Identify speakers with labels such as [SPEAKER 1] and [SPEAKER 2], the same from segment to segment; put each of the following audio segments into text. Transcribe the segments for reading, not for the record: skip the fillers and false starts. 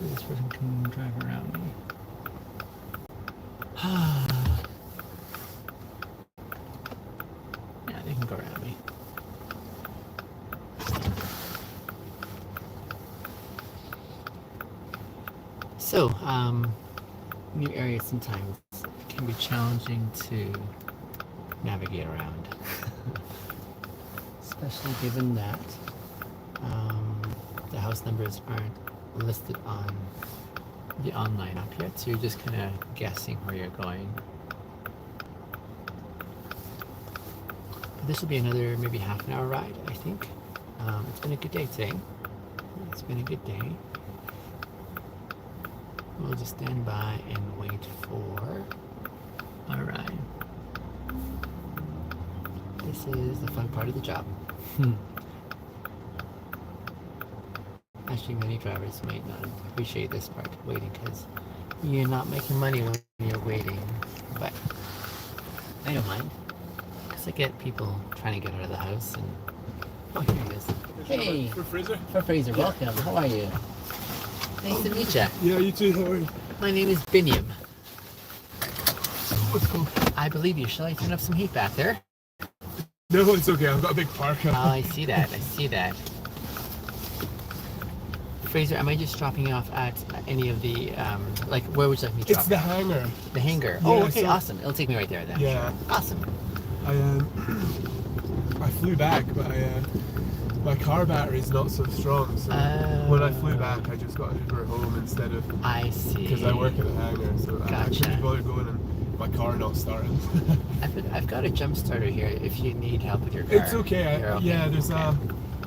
[SPEAKER 1] This person can drive around me. Yeah, they can go around me. So, new areas sometimes can be challenging to navigate around, especially given that the house numbers aren't listed on the online app yet, so you're just kind of guessing where you're going. But this will be another maybe half an hour ride, I think. It's been a good day today. It's been a good day. We'll just stand by and wait for our ride. This is the fun part of the job. Actually, many drivers might not appreciate this part, waiting, because you're not making money when you're waiting. But I don't mind, because I get people trying to get out of the house. And oh, here he is. Hey,
[SPEAKER 2] For Fraser?
[SPEAKER 1] for Fraser, welcome. How are you? Nice to meet you.
[SPEAKER 2] Yeah, you too. How are you?
[SPEAKER 1] My name is Binyam.
[SPEAKER 2] What's cool?
[SPEAKER 1] I believe you. Shall I turn up some heat back there?
[SPEAKER 2] No, it's okay. I've got a big parka.
[SPEAKER 1] Oh, I see that. I see that. Fraser, am I just dropping you off at any of the, like, where would you like me to drop?
[SPEAKER 2] It's the hangar.
[SPEAKER 1] The hangar.
[SPEAKER 2] Yeah,
[SPEAKER 1] Oh, okay,
[SPEAKER 2] so-
[SPEAKER 1] awesome. It'll take me right there then.
[SPEAKER 2] Yeah.
[SPEAKER 1] Awesome.
[SPEAKER 2] I flew back, but my car battery's not so strong. So when I flew back, I just got an Uber home instead of
[SPEAKER 1] I see.
[SPEAKER 2] because I work at the hangar. So I
[SPEAKER 1] Gotcha.
[SPEAKER 2] couldn't bother going and my car not starting.
[SPEAKER 1] I've got a jump starter here if you need help with your car.
[SPEAKER 2] It's okay.
[SPEAKER 1] You're okay.
[SPEAKER 2] Yeah, there's
[SPEAKER 1] okay.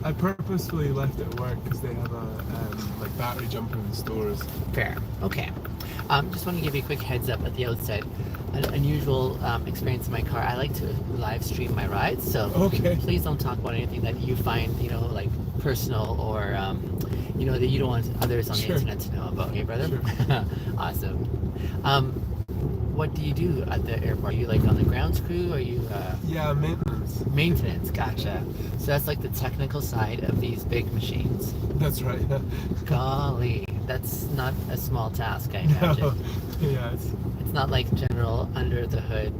[SPEAKER 2] I purposefully left it at work because they have a like battery jumper in the stores.
[SPEAKER 1] Fair. Okay. Just want to give you a quick heads up at the outset. An unusual experience in my car. I like to live stream my rides, so
[SPEAKER 2] Okay.
[SPEAKER 1] please don't talk about anything that you find, like personal or, that you don't want others on the
[SPEAKER 2] Sure.
[SPEAKER 1] internet to know about. Okay, brother?
[SPEAKER 2] Sure.
[SPEAKER 1] Awesome. What do you do at the airport? Are you like on the grounds crew? Or are you
[SPEAKER 2] Yeah, maintenance.
[SPEAKER 1] maintenance? Gotcha. So that's like the technical side of these big machines.
[SPEAKER 2] That's right.
[SPEAKER 1] Golly, that's not a small task, I
[SPEAKER 2] No.
[SPEAKER 1] imagine.
[SPEAKER 2] Yeah,
[SPEAKER 1] It's not like general under the hood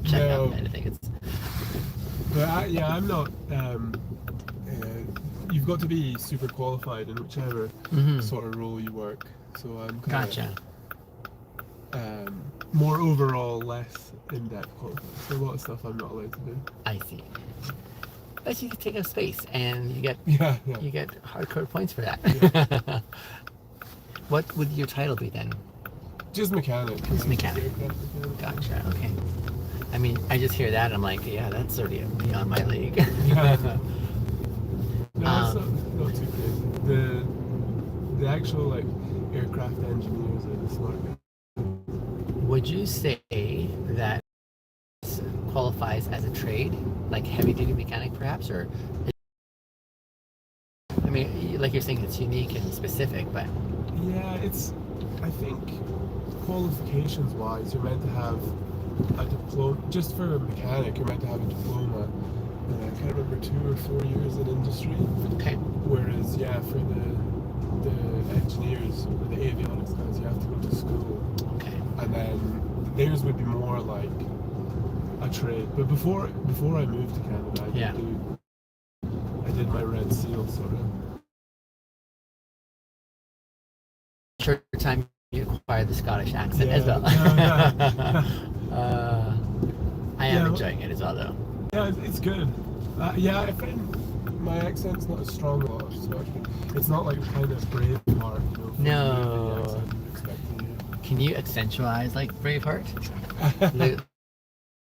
[SPEAKER 1] checkup
[SPEAKER 2] No.
[SPEAKER 1] kind of thing. It's
[SPEAKER 2] but I'm not. You've got to be super qualified in whichever sort of role you work. So I'm kind
[SPEAKER 1] gotcha.
[SPEAKER 2] of more overall, less in-depth qualified. So a lot of stuff I'm not allowed to do.
[SPEAKER 1] I see. But you can take up space, and you get
[SPEAKER 2] Yeah.
[SPEAKER 1] hardcore points for that.
[SPEAKER 2] Yeah.
[SPEAKER 1] What would your title be then?
[SPEAKER 2] Just mechanic.
[SPEAKER 1] Just mechanic.
[SPEAKER 2] Aircraft mechanic.
[SPEAKER 1] Gotcha. Okay. I mean, I just hear that, and I'm like, yeah, that's already beyond my league.
[SPEAKER 2] Yeah. No, it's not too crazy. The actual like aircraft engineers are the smart guys.
[SPEAKER 1] Would you say that this qualifies as a trade, like heavy-duty mechanic, perhaps, or? I mean, like you're saying, it's unique and specific, but
[SPEAKER 2] Yeah, I think qualifications wise, you're meant to have a diploma. Just for a mechanic, you're meant to have a diploma. I can't remember 2 or 4 years in industry.
[SPEAKER 1] okay.
[SPEAKER 2] Whereas, for the engineers or the avionics guys, you have to go to school,
[SPEAKER 1] Okay.
[SPEAKER 2] and then theirs would be more like a trade. But before I moved to Canada, I did my Red Seal sort of.
[SPEAKER 1] Short time you acquire the Scottish accent
[SPEAKER 2] Yeah,
[SPEAKER 1] as well.
[SPEAKER 2] yeah.
[SPEAKER 1] I am
[SPEAKER 2] Yeah.
[SPEAKER 1] enjoying it as well, though.
[SPEAKER 2] Yeah, it's good. I find my accent's not as strong as much. It's not like kind of brave part,
[SPEAKER 1] No.
[SPEAKER 2] The accent you expect to hear.
[SPEAKER 1] Can you accentuate like Braveheart,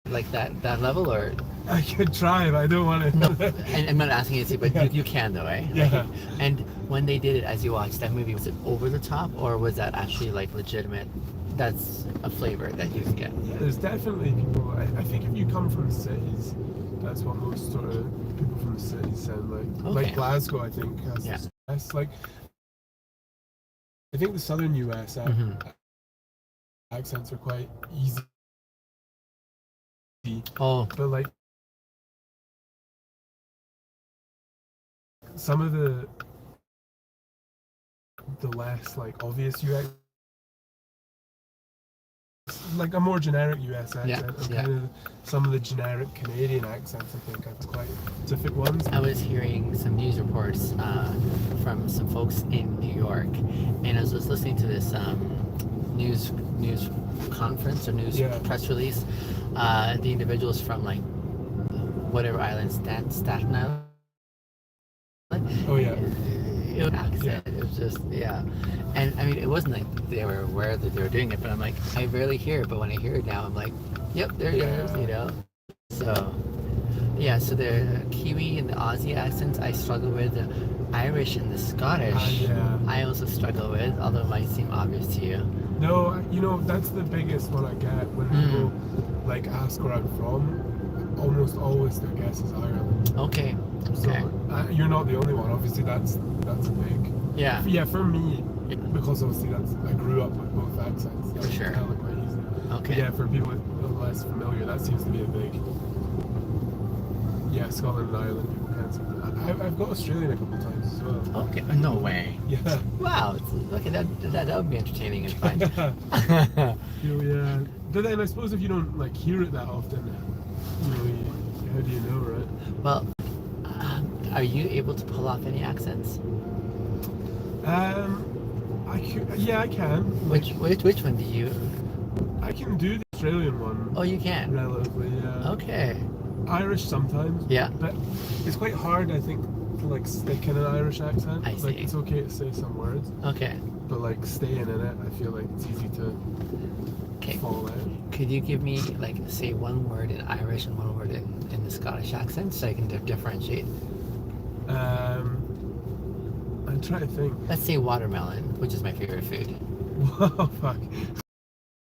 [SPEAKER 1] like that level, or
[SPEAKER 2] I could try, but I don't want to.
[SPEAKER 1] no? And I'm not asking you to, but you can though, eh?
[SPEAKER 2] Yeah.
[SPEAKER 1] And when they did it, as you watched that movie, was it over the top, or was that actually like legitimate? That's a flavor that you can get.
[SPEAKER 2] Yeah, there's definitely people. I think if you come from the cities, that's what most sort of people from the cities sound like.
[SPEAKER 1] Okay.
[SPEAKER 2] Like Glasgow, I think has
[SPEAKER 1] Yeah.
[SPEAKER 2] this. Like, I think the southern U.S. Accents are quite easy.
[SPEAKER 1] Oh,
[SPEAKER 2] But like some of the less like obvious US, like a more generic US accent, and kind of some of the generic Canadian accents. I think are quite specific ones.
[SPEAKER 1] I was hearing some news reports from some folks in New York, and I was just listening to this news conference or news press release. The individuals from like whatever island, Staten Island.
[SPEAKER 2] Oh yeah.
[SPEAKER 1] It was accent. It was just and I mean it wasn't like they were aware that they were doing it, but I'm like I rarely hear it, but when I hear it now, I'm like, yep, there it is, you know. So so the Kiwi and the Aussie accents I struggle with. The Irish and the Scottish I also struggle with, although it might seem obvious to you.
[SPEAKER 2] No, you know, that's the biggest one I get when people like ask where I'm from. Almost always their guess is Ireland.
[SPEAKER 1] Okay.
[SPEAKER 2] So you're not the only one. Obviously, that's a big. Yeah. For me, because obviously I grew up with both accents.
[SPEAKER 1] For sure.
[SPEAKER 2] Kind of like quite easy.
[SPEAKER 1] Okay.
[SPEAKER 2] But yeah, for people less familiar, that seems to be a big. Yeah, Scotland and Ireland. People can't seem to. I've got Australian a couple of times as well.
[SPEAKER 1] Okay. No way.
[SPEAKER 2] Yeah.
[SPEAKER 1] Wow. Okay, that would be entertaining and fun.
[SPEAKER 2] Yeah. But then I suppose if you don't like hear it that often, you know, how do you know, right?
[SPEAKER 1] Well, are you able to pull off any accents?
[SPEAKER 2] I can.
[SPEAKER 1] Which one do you?
[SPEAKER 2] I can do the Australian one.
[SPEAKER 1] Oh, you can.
[SPEAKER 2] Relatively, yeah.
[SPEAKER 1] Okay.
[SPEAKER 2] Irish sometimes.
[SPEAKER 1] Yeah.
[SPEAKER 2] But it's quite hard, I think, to like stick in an Irish accent.
[SPEAKER 1] I see.
[SPEAKER 2] Like it's okay to say some words.
[SPEAKER 1] Okay.
[SPEAKER 2] But like staying in it, I feel like it's easy to fall out.
[SPEAKER 1] Could you give me like say one word in Irish and one word in the Scottish accent so I can differentiate?
[SPEAKER 2] I'm trying to think.
[SPEAKER 1] Let's say watermelon, which is my favorite food.
[SPEAKER 2] Whoa, fuck.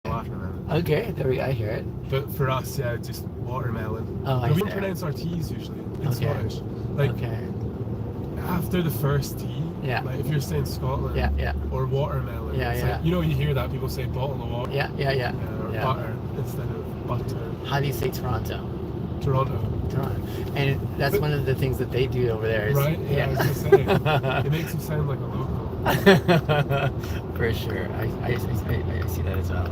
[SPEAKER 2] Watermelon.
[SPEAKER 1] Okay, there we go. I hear it.
[SPEAKER 2] But for us, yeah, just watermelon.
[SPEAKER 1] Oh, I
[SPEAKER 2] we
[SPEAKER 1] see.
[SPEAKER 2] don't pronounce our T's usually in Scottish. Like after the first T.
[SPEAKER 1] Yeah.
[SPEAKER 2] Like if you're saying Scotland. Or watermelon. Like, you know, you hear that people say bottle of water.
[SPEAKER 1] Yeah.
[SPEAKER 2] Or butter instead of butter.
[SPEAKER 1] How do you say Toronto?
[SPEAKER 2] Toronto.
[SPEAKER 1] And that's one of the things that they do over there. Is,
[SPEAKER 2] right? Yeah, I was gonna say. It makes them sound like a local.
[SPEAKER 1] For sure. I see that as well.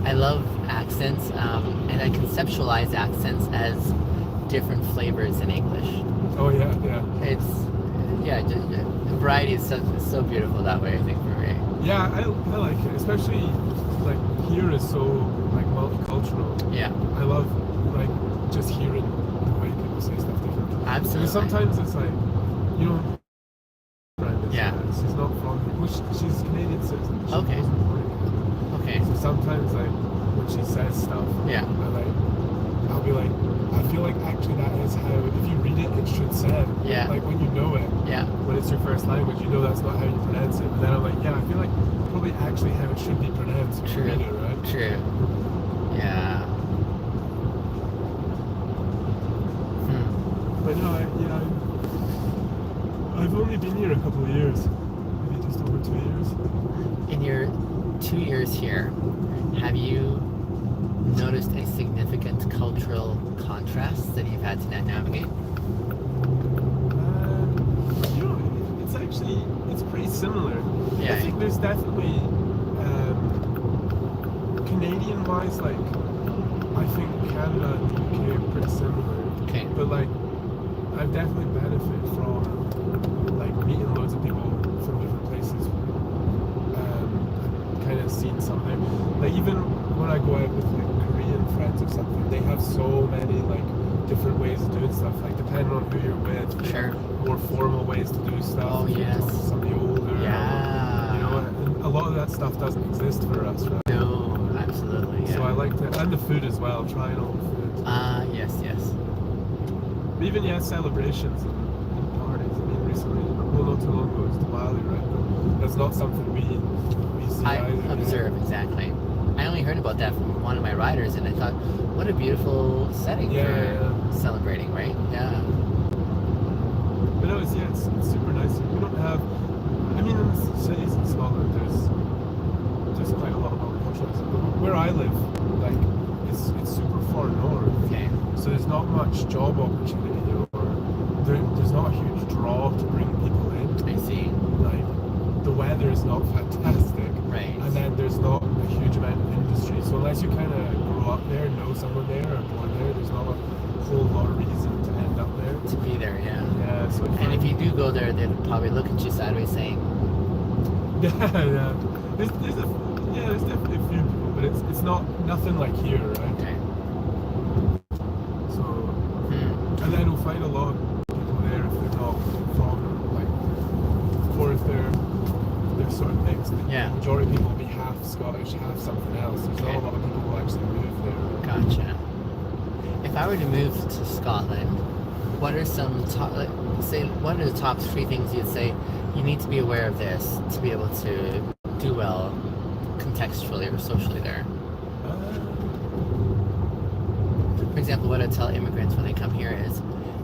[SPEAKER 1] I love accents, and I conceptualize accents as different flavors in English.
[SPEAKER 2] Oh yeah.
[SPEAKER 1] It's the variety is so beautiful that way. I think for me.
[SPEAKER 2] Yeah, I like it, especially like here is so like multicultural.
[SPEAKER 1] Yeah.
[SPEAKER 2] I love like just hearing the way people say stuff differently.
[SPEAKER 1] Absolutely.
[SPEAKER 2] Because sometimes it's like you know. She's not from here. Well, she's Canadian citizen. She wasn't born here.
[SPEAKER 1] Okay.
[SPEAKER 2] So sometimes like when she says stuff, I'll be like, I feel like actually that is how if you read it, it should sound.
[SPEAKER 1] Yeah.
[SPEAKER 2] Like when you know it.
[SPEAKER 1] Yeah.
[SPEAKER 2] When it's your first language, you know that's not how you pronounce it. But then I'm like, I feel like probably actually how it should be pronounced.
[SPEAKER 1] True.
[SPEAKER 2] Read it, right?
[SPEAKER 1] True. Yeah.
[SPEAKER 2] But no, I've only been here a couple of years, maybe just over 2 years.
[SPEAKER 1] In your 2 years here, have you noticed any significant cultural contrasts that you've had to navigate?
[SPEAKER 2] It's pretty similar.
[SPEAKER 1] Yeah.
[SPEAKER 2] I think there's definitely Canadian-wise, like I think Canada and the UK are pretty similar.
[SPEAKER 1] Okay.
[SPEAKER 2] But like I've definitely benefited from like meeting loads of people from different places. I've kind of seen something. Like even when I go out with like Korean friends or something, they have so many like different ways of doing stuff. Like depending on who you're with,
[SPEAKER 1] Sure.
[SPEAKER 2] More formal ways to do stuff.
[SPEAKER 1] Oh yes.
[SPEAKER 2] Talk to somebody older.
[SPEAKER 1] Yeah.
[SPEAKER 2] You know, and a lot of that stuff doesn't exist for us, right?
[SPEAKER 1] No, absolutely. Yeah.
[SPEAKER 2] So I like to, and the food as well. Trying all the food.
[SPEAKER 1] Yes.
[SPEAKER 2] Even celebrations and parties. I mean, recently, not too long ago, it was Diwali, right? But that's not something we see
[SPEAKER 1] I
[SPEAKER 2] either.
[SPEAKER 1] observe exactly. I only heard about that from one of my riders, and I thought, what a beautiful setting for celebrating, right? Yeah.
[SPEAKER 2] But no, it's super nice. We don't have. I mean, in the cities in Scotland, there's quite a lot of multiculturalism. But where I live, like, it's super far north.
[SPEAKER 1] Okay.
[SPEAKER 2] So there's not much job opportunity, or there's not a huge draw to bring people not fantastic.
[SPEAKER 1] Right.
[SPEAKER 2] And then there's not a huge amount of industry. So unless you kind of grow up there, know someone there, or born there, there's not a whole lot of reason to end up there.
[SPEAKER 1] To be there, yeah.
[SPEAKER 2] Yeah. So
[SPEAKER 1] And if you do go there, they'll probably look at you sideways saying,
[SPEAKER 2] yeah. There's definitely a few people, but it's not nothing like here, right?
[SPEAKER 1] okay.
[SPEAKER 2] So, and then you'll find a lot of people there if they're not from, like, or if they're sort of mixed.
[SPEAKER 1] Yeah.
[SPEAKER 2] The majority of people will be half Scottish, half something else. There's not a lot of people who actually move there.
[SPEAKER 1] Gotcha. If I were to move to Scotland, what are some top, what are the top 3 things you'd say you need to be aware of this to be able to do well contextually or socially there? For example, what I tell immigrants when they come here is,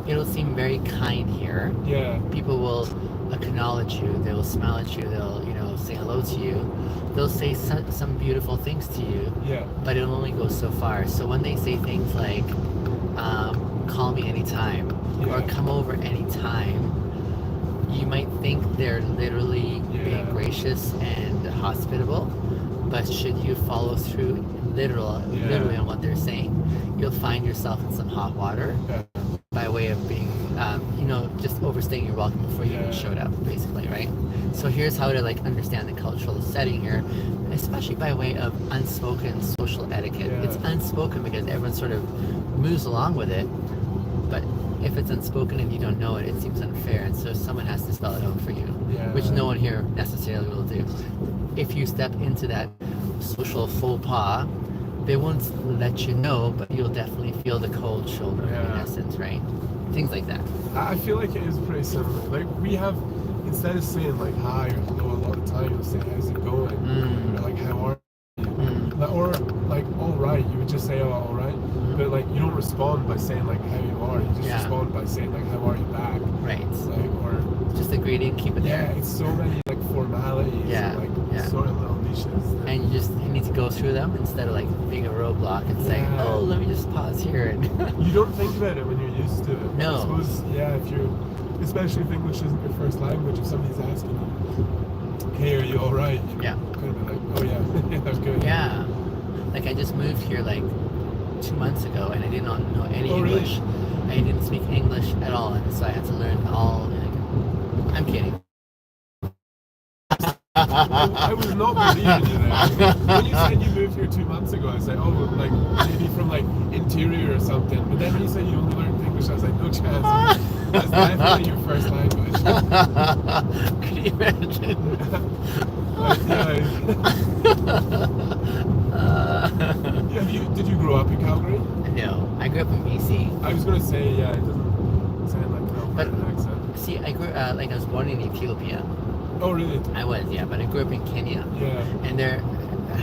[SPEAKER 1] it'll seem very kind here.
[SPEAKER 2] Yeah.
[SPEAKER 1] People will acknowledge you. They will smile at you. They'll, say hello to you. They'll say some beautiful things to you.
[SPEAKER 2] Yeah.
[SPEAKER 1] But it'll only go so far. So when they say things like, call me anytime, or come over anytime, you might think they're literally being gracious and hospitable, but should you follow through literally on what they're saying, you'll find yourself in some hot water by way of being, just overstaying your welcome before you even showed up, basically, right? So here's how to understand the cultural setting here, especially by way of unspoken social etiquette. It's unspoken because everyone sort of moves along with it, but if it's unspoken and you don't know it, it seems unfair, and so someone has to spell it out for you, which no one here necessarily will do. If you step into that social faux pas, they won't let you know, but you'll definitely feel the cold shoulder in essence, right? Things like that.
[SPEAKER 2] I feel like it is pretty similar. Like, we have, instead of saying hi or hello a lot of time, you'll say, how's it going? Or how are you? Or all right, you would just say, oh, all right. But you don't respond by saying how you are. You just respond by saying how are you back.
[SPEAKER 1] Right.
[SPEAKER 2] Or
[SPEAKER 1] just a greeting, keep it there.
[SPEAKER 2] Yeah, it's so many formalities. And, sort of little niches.
[SPEAKER 1] And you need to go through them instead of being a roadblock and saying, oh, let me just pause here. And
[SPEAKER 2] you don't think about it when you're used to it.
[SPEAKER 1] No.
[SPEAKER 2] I suppose, if you're, especially if English isn't your first language, if somebody's asking you, hey, are you all right? You could be like, oh yeah, that's good.
[SPEAKER 1] Yeah. I just moved here 2 months ago, and I did not know any English. Really? I didn't speak English at all, and so I had to learn all. I'm kidding.
[SPEAKER 2] I was not believing you there. When you said you moved here 2 months ago, I was like, oh, maybe from interior or something. But then when you said you only learned English, I was like, no chance. That's definitely your first language.
[SPEAKER 1] Can you imagine?
[SPEAKER 2] Did you grow up in Calgary?
[SPEAKER 1] No, I grew up in BC.
[SPEAKER 2] I was gonna say, it doesn't sound like an Albertan accent.
[SPEAKER 1] See, I grew I was born in Ethiopia.
[SPEAKER 2] Oh, really?
[SPEAKER 1] I was, but I grew up in Kenya.
[SPEAKER 2] Yeah.
[SPEAKER 1] And they're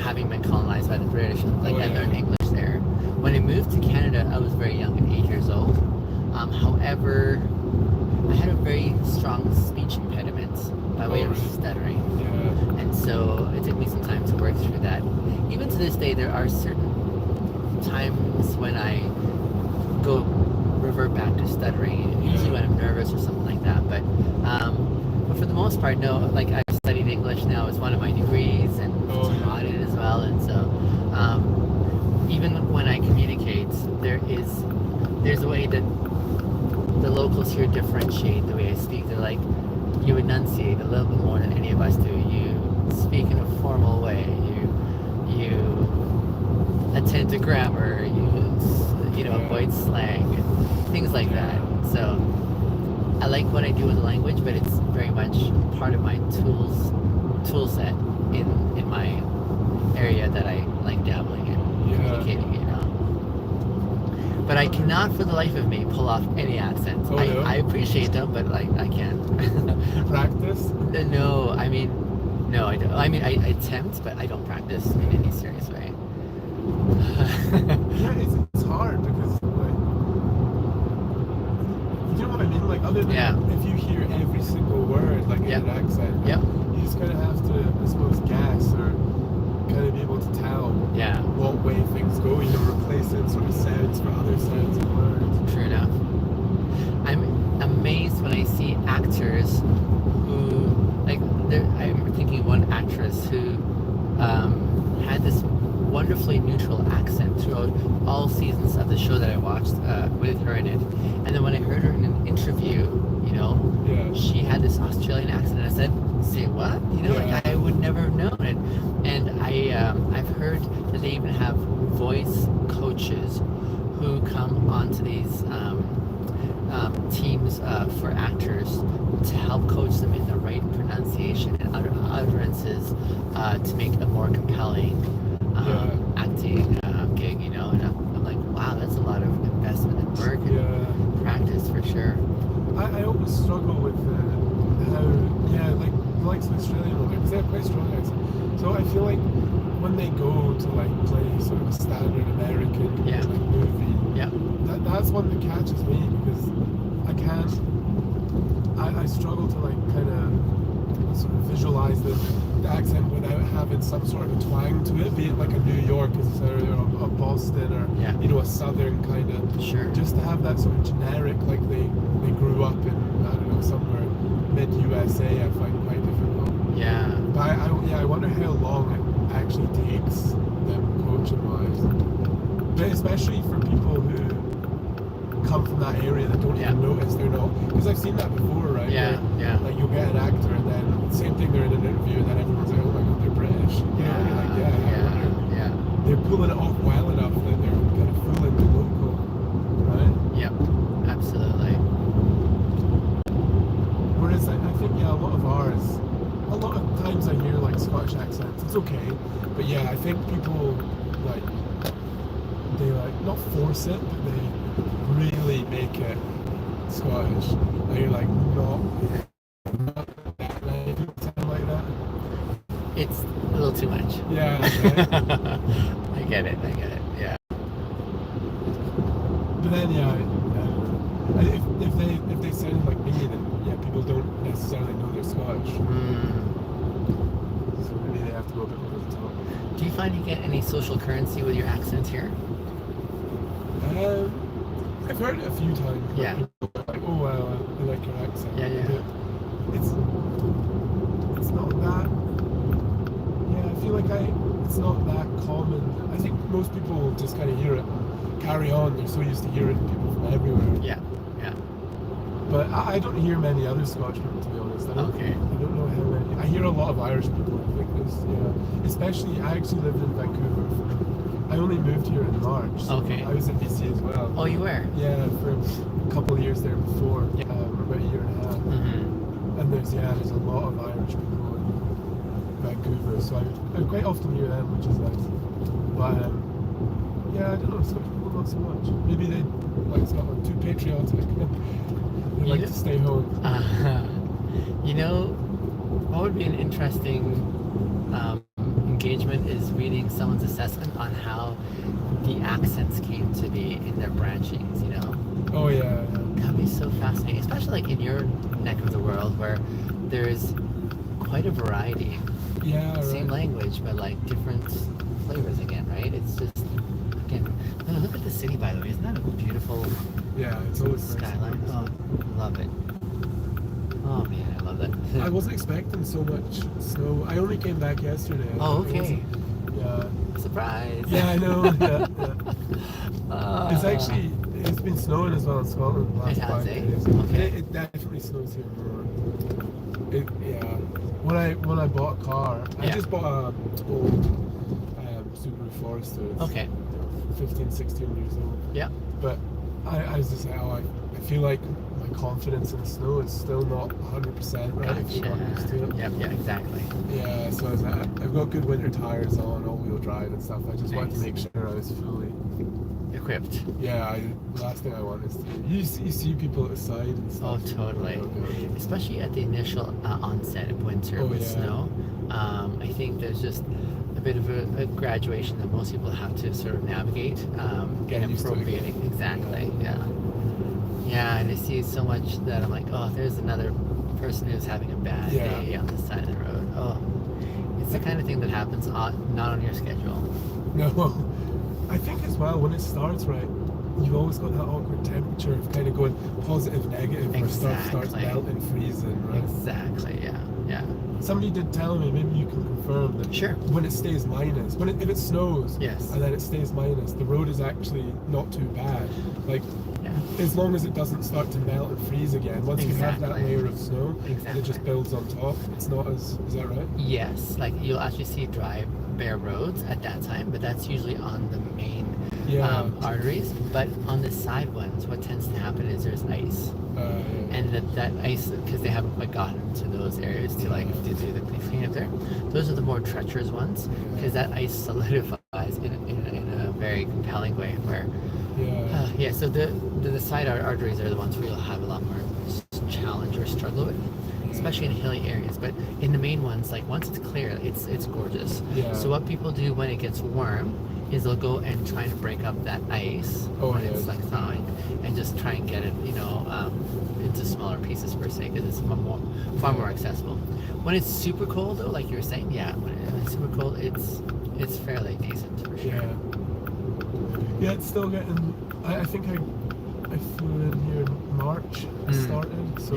[SPEAKER 1] having been colonized by the British. I learned English there. When I moved to Canada, I was very young, at 8 years old. However, I had a very strong speech impediment by way of stuttering.
[SPEAKER 2] Yeah.
[SPEAKER 1] And so it took me some time to work through that. Even to this day, there are certain times when I revert back to stuttering, usually when I'm nervous or something like that. But for the most part, no. I've studied English now as one of my degrees, and taught it as well. And so even when I communicate, there's a way that the locals here differentiate the way I speak. They're you enunciate a little bit more than any of us do. You speak in a formal way. You attend to grammar. You avoid slang, things like that. So I like what I do with the language, but it's very much part of my tool set in my area that I like dabbling in, communicating. But I cannot, for the life of me, pull off any accents. I appreciate them, but I can't.
[SPEAKER 2] Practice?
[SPEAKER 1] No, I don't. I attempt, but I don't practice in any serious way.
[SPEAKER 2] It's hard because you know what I mean? Other than if you hear every single word in an accent, you just kind of have to, I suppose, guess or kind of be able to tell what way things go, replacing sort of sounds for other sounds and words.
[SPEAKER 1] True enough. I'm amazed when I see actors who, I'm thinking one actor wonderfully neutral accent throughout all seasons of the show that I watched with her in it. And then when I heard her in an interview, you know,
[SPEAKER 2] Yeah.
[SPEAKER 1] she had this Australian accent, and I said, "Say what?" You know,
[SPEAKER 2] Yeah.
[SPEAKER 1] like I would never have known it. And I've heard that they even have voice coaches who come onto these teams for actors to help coach them in the right pronunciation and utterances to make a more compelling acting gig, you know. And I'm like, wow, that's a lot of investment and work and practice for sure.
[SPEAKER 2] I always struggle with how, like the likes of Australian one, because they have quite strong accents. So I feel like when they go to like play sort of a standard American like, movie, that's one that catches me, because I can't. I struggle to like kind of sort of visualize the accent without having some sort of a twang to it, be it like a New York or a Boston or you know, a Southern kind of.
[SPEAKER 1] Sure.
[SPEAKER 2] Just to have that sort of generic, like they grew up in, I don't know, somewhere mid USA, I find quite difficult.
[SPEAKER 1] Yeah.
[SPEAKER 2] But I wonder how long it actually takes them coaching wise. But especially for people who come from that area that don't even notice they're not, because I've seen that before, right?
[SPEAKER 1] Yeah,
[SPEAKER 2] Where, like you'll get an actor and then same thing, they're in an interview and then everyone's like, oh my god, they're British. You know, and you're like, they're pulling it off well enough that they're kind of fooling the local, right?
[SPEAKER 1] Yep, absolutely.
[SPEAKER 2] Whereas I think a lot of times I hear like Scottish accents, it's okay, but I think people like they like not force it, but they really make it Scottish. And you're like, not that right, something like that.
[SPEAKER 1] It's a little too much.
[SPEAKER 2] Yeah, right?
[SPEAKER 1] I get it, yeah.
[SPEAKER 2] But then if they sound like me, then people don't necessarily know they're Scottish. So maybe they have to go a bit over the top.
[SPEAKER 1] Do you find you get any social currency with your accent here?
[SPEAKER 2] I've heard it a few times.
[SPEAKER 1] Yeah.
[SPEAKER 2] People are like, oh wow, I like your accent.
[SPEAKER 1] Yeah.
[SPEAKER 2] But it's not that. Yeah, I feel like it's not that common. I think most people will just kind of hear it and carry on. They're so used to hearing people from everywhere.
[SPEAKER 1] Yeah.
[SPEAKER 2] But I don't hear many other Scottish people, to be honest. I don't know how many. I hear a lot of Irish people. I think especially, I actually lived in Vancouver. I only moved here in March. So I was in BC as well.
[SPEAKER 1] Oh, you were?
[SPEAKER 2] Yeah, for a couple of years there before, about a year and a half.
[SPEAKER 1] Mm-hmm.
[SPEAKER 2] And there's a lot of Irish people in Vancouver, so I quite often hear them, which is nice. But I don't know, Scottish people not so much. Maybe they like Scotland, too patriotic. They like to stay home.
[SPEAKER 1] You know, what would be an interesting engagement is reading someone's assessment on how the accents came to be in their branchings, you know?
[SPEAKER 2] Oh yeah.
[SPEAKER 1] That'd be so fascinating, especially like in your neck of the world where there's quite a variety.
[SPEAKER 2] Yeah, right.
[SPEAKER 1] Same language, but like different flavors again, right? It's just, again, look at the city, by the way. Isn't that a beautiful
[SPEAKER 2] it's always
[SPEAKER 1] skyline?
[SPEAKER 2] nice.
[SPEAKER 1] Oh, love it. Oh man, I love that.
[SPEAKER 2] I wasn't expecting so much snow. I only came back yesterday.
[SPEAKER 1] Oh, okay.
[SPEAKER 2] Yeah.
[SPEAKER 1] Surprise.
[SPEAKER 2] Yeah, I know. It's been snowing as well in Scotland the last 5 days.
[SPEAKER 1] Okay.
[SPEAKER 2] It definitely snows here more. When I bought a car, I just bought a old Subaru Forester. It's,
[SPEAKER 1] okay.
[SPEAKER 2] 15, 16 years old.
[SPEAKER 1] Yeah.
[SPEAKER 2] But I was just like, I feel like my confidence in snow is still not 100%, right?
[SPEAKER 1] Gotcha.
[SPEAKER 2] If you're not used to it.
[SPEAKER 1] Yeah, exactly.
[SPEAKER 2] Yeah, so I was like, I've got good winter tires on, all-wheel drive and stuff. I just wanted to make sure I was fully
[SPEAKER 1] equipped.
[SPEAKER 2] Yeah, the last thing I want is to... You see people at the side and stuff.
[SPEAKER 1] Oh, totally. Especially at the initial onset of winter with snow. I think there's just a bit of a graduation that most people have to sort of navigate in appropriating. Exactly, yeah, and I see so much that I'm like, oh, there's another person who's having a bad day on the side of the road. Oh, it's the kind of thing that happens not on your schedule.
[SPEAKER 2] No, I think as well, when it starts right, you've always got that awkward temperature of kind of going positive, negative, where stuff starts melting, freezing, right?
[SPEAKER 1] Exactly, yeah.
[SPEAKER 2] somebody did tell me, maybe you can confirm that
[SPEAKER 1] Sure.
[SPEAKER 2] when it stays minus, if it snows,
[SPEAKER 1] Yes.
[SPEAKER 2] and then it stays minus, the road is actually not too bad. Like,
[SPEAKER 1] Yeah.
[SPEAKER 2] as long as it doesn't start to melt and freeze again, once you have that
[SPEAKER 1] Exactly.
[SPEAKER 2] layer of snow, and
[SPEAKER 1] Exactly.
[SPEAKER 2] it just builds on top, it's not as, is that right?
[SPEAKER 1] Yes, like you'll actually see dry, bare roads at that time, but that's usually on the main
[SPEAKER 2] Yeah.
[SPEAKER 1] arteries. But on the side ones, what tends to happen is there's ice.
[SPEAKER 2] Yeah.
[SPEAKER 1] And that ice, because they haven't quite gotten to those areas to like to do the cleanup there, those are the more treacherous ones, because that ice solidifies in a very compelling way. Where
[SPEAKER 2] Yeah.
[SPEAKER 1] so the side arteries are the ones where you'll have a lot more challenge or struggle with, especially in hilly areas. But in the main ones, like once it's clear, it's gorgeous.
[SPEAKER 2] Yeah.
[SPEAKER 1] So what people do when it gets warm is they'll go and try to break up that ice when it's like thawing, and just try and get it, into smaller pieces per se, because it's far more accessible. When it's super cold though, like you were saying, when it's super cold, it's fairly decent for sure.
[SPEAKER 2] Yeah, it's still getting. I think I flew in here in March. I started, so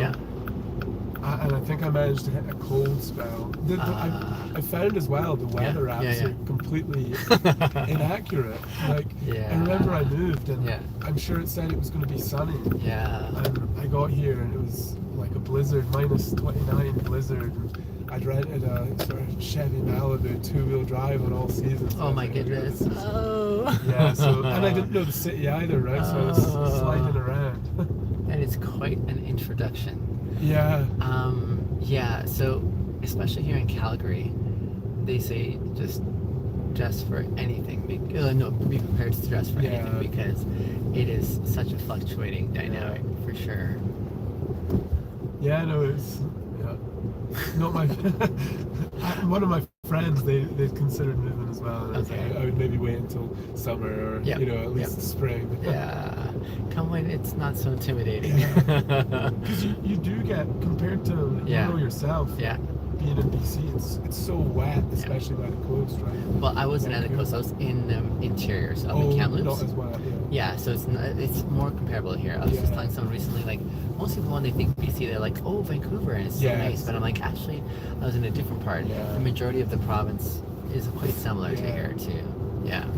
[SPEAKER 2] and I think I managed to hit a cold spell. I found as well the weather apps are completely inaccurate. Like I remember I moved and I'm sure it said it was going to be sunny. And I got here and it was like a blizzard, -29 blizzard. I'd rented a sort of Chevy Malibu 2-wheel drive on all seasons.
[SPEAKER 1] Oh my goodness. Oh.
[SPEAKER 2] Yeah, so and I didn't know the city either, right? So I was sliding around.
[SPEAKER 1] And it's quite an introduction.
[SPEAKER 2] Yeah.
[SPEAKER 1] So especially here in Calgary, they say just dress for anything. Be prepared to dress for anything, because it is such a fluctuating dynamic for sure.
[SPEAKER 2] Yeah, no, it's not my. One of my friends, they considered moving as well, and I would maybe wait until summer or at least spring.
[SPEAKER 1] Come when it's not so intimidating.
[SPEAKER 2] Because you do get, compared to yourself. Being in BC, it's so wet, especially by the coast, right?
[SPEAKER 1] Well, I wasn't at the coast. I was in the interior, so I'm in Kamloops.
[SPEAKER 2] Not as wet.
[SPEAKER 1] So it's more comparable here. I was just telling someone recently, like most people when they think BC, they're like, oh, Vancouver, and it's so nice. But I'm like, actually, I was in a different part. The majority of the province is quite similar to here too.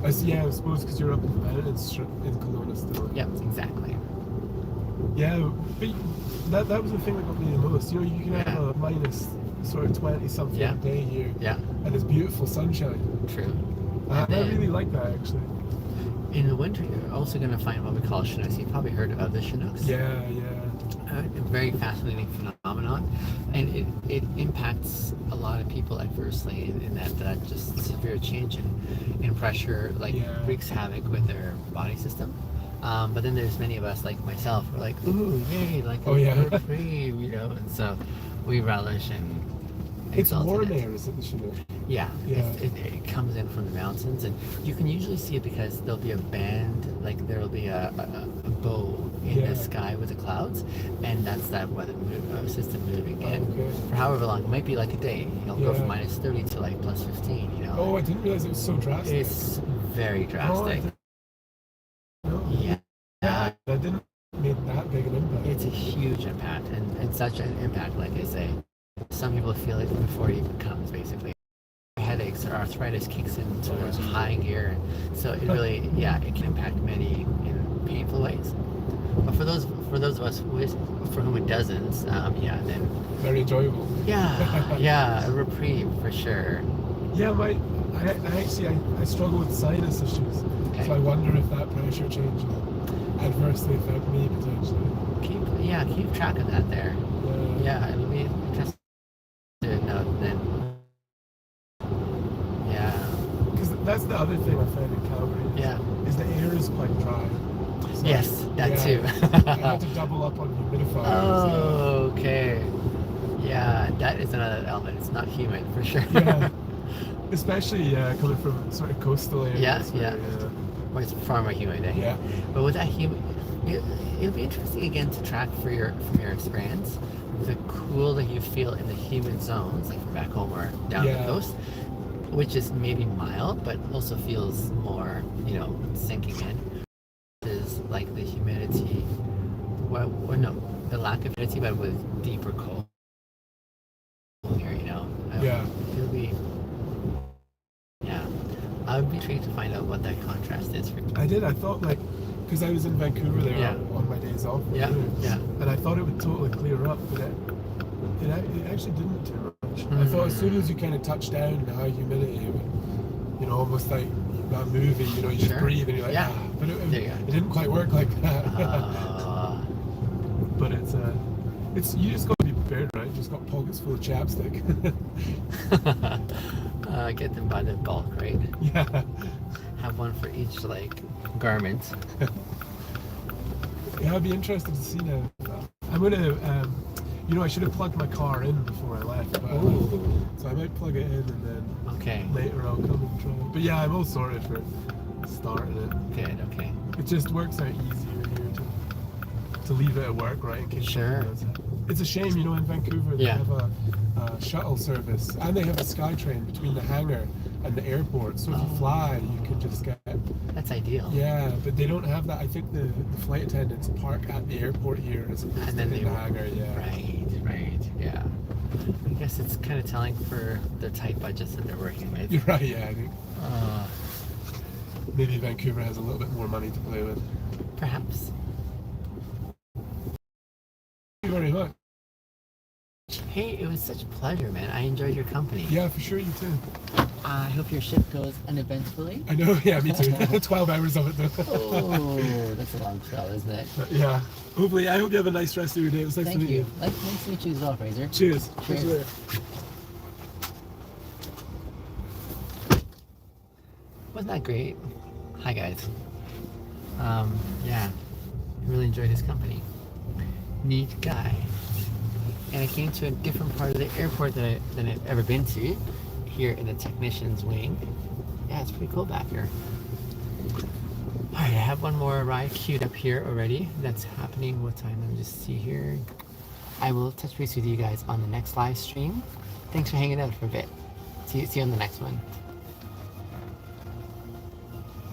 [SPEAKER 2] I suppose because you're up in the mountains in Kelowna still.
[SPEAKER 1] Yeah, exactly.
[SPEAKER 2] Yeah, but that was the thing that got me the most. You can have a minus sort of 20-something day here. And it's beautiful sunshine.
[SPEAKER 1] True.
[SPEAKER 2] I really like that, actually.
[SPEAKER 1] In the winter, you're also going to find what we call Chinooks. You've probably heard of the Chinooks. A very fascinating phenomenon, and it impacts a lot of people adversely in that just severe change in pressure wreaks havoc with their body system. But then there's many of us like myself who are like, ooh, yay, like we're free, and so we relish and
[SPEAKER 2] it's warm air, is it, the Chinook?
[SPEAKER 1] It comes in from the mountains, and you can usually see it because there'll be a band, like there'll be a bow in the sky with the clouds, and that's that weather system moving in for however long. It might be like a day. It'll go from -30 to like +15.
[SPEAKER 2] Oh, I didn't realize it was so drastic.
[SPEAKER 1] It's very drastic.
[SPEAKER 2] That didn't make that big an impact.
[SPEAKER 1] It's a huge impact, and such an impact, like I say. Some people feel it before it even comes, basically. Headaches or arthritis kicks into high gear. So it really, it can impact many in painful ways. But for those of us for whom it doesn't, then
[SPEAKER 2] very enjoyable.
[SPEAKER 1] A reprieve for sure.
[SPEAKER 2] I struggle with sinus issues, so I wonder if that pressure change will adversely affect me potentially.
[SPEAKER 1] Keep track of that there. It'll be interesting to know then.
[SPEAKER 2] Because that's the other thing I found in Calgary. Is the air is quite dry. So
[SPEAKER 1] that too.
[SPEAKER 2] I had to double up on humidifiers.
[SPEAKER 1] Oh, okay. That is another element. It's not humid for sure.
[SPEAKER 2] Especially coming from sort of coastal areas.
[SPEAKER 1] Where it's far more humid. But with that humid, it'll be interesting again to track from your experience the cool that you feel in the humid zones, like from back home or down the coast, which is maybe mild, but also feels more, sinking in. Is like the humidity, the lack of humidity, but with deeper cold here, I'd be intrigued to find out what that contrast is for you.
[SPEAKER 2] I did. I thought like, because I was in Vancouver there
[SPEAKER 1] Yeah.
[SPEAKER 2] on my days off.
[SPEAKER 1] Yeah, yeah.
[SPEAKER 2] And I thought it would totally clear up, but it actually didn't too much. I thought as soon as you kind of touch down the high humidity, it would, almost like that movie, you just
[SPEAKER 1] Sure.
[SPEAKER 2] breathe and you're like,
[SPEAKER 1] Yeah.
[SPEAKER 2] But
[SPEAKER 1] There you go.
[SPEAKER 2] it didn't quite work like that. But it's you just got to be prepared, right? You just got pockets full of chapstick.
[SPEAKER 1] Get them by the bulk, right?
[SPEAKER 2] Yeah.
[SPEAKER 1] Have one for each garment.
[SPEAKER 2] Yeah, I'd be interested to see now. I'm gonna, I should have plugged my car in before I left. But, so I might plug it in and then
[SPEAKER 1] Okay.
[SPEAKER 2] later I'll come and try it. But yeah, I'm all sorted for starting it.
[SPEAKER 1] Good. Okay.
[SPEAKER 2] It just works out easier here to leave it at work, right? In case
[SPEAKER 1] Sure.
[SPEAKER 2] something does. It's a shame, in Vancouver they
[SPEAKER 1] Yeah.
[SPEAKER 2] have a shuttle service and they have a SkyTrain between the hangar and the airport. So if you fly, you can just get.
[SPEAKER 1] That's ideal.
[SPEAKER 2] Yeah, but they don't have that. I think the flight attendants park at the airport here as opposed
[SPEAKER 1] And then
[SPEAKER 2] to
[SPEAKER 1] they
[SPEAKER 2] in the hangar. Yeah.
[SPEAKER 1] Right. Yeah. I guess it's kind of telling for the tight budgets that they're working with.
[SPEAKER 2] You're right. Yeah, I think
[SPEAKER 1] Uh,
[SPEAKER 2] maybe Vancouver has a little bit more money to play with.
[SPEAKER 1] perhaps.
[SPEAKER 2] Thank you very much.
[SPEAKER 1] Hey, it was such a pleasure, man. I enjoyed your company.
[SPEAKER 2] Yeah, for sure. You too.
[SPEAKER 1] I hope your ship goes uneventfully.
[SPEAKER 2] I know. Yeah, me too. 12 hours of it though.
[SPEAKER 1] Oh, that's a long trail, isn't it?
[SPEAKER 2] Yeah. Hopefully, I hope you have a nice rest of your day. It was nice to
[SPEAKER 1] Thank
[SPEAKER 2] meet
[SPEAKER 1] you.
[SPEAKER 2] you.
[SPEAKER 1] Nice to meet you as well, Fraser.
[SPEAKER 2] Cheers.
[SPEAKER 1] Cheers.
[SPEAKER 2] Catch you later.
[SPEAKER 1] Wasn't that great? Hi, guys. Yeah, I really enjoyed his company. Neat guy. And I came to a different part of the airport than I've ever been to, here in the technician's wing. Yeah, it's pretty cool back here. Alright, I have one more ride queued up here already. That's happening. What time? Let me just see here. I will touch base with you guys on the next live stream. Thanks for hanging out for a bit. See you on the next one.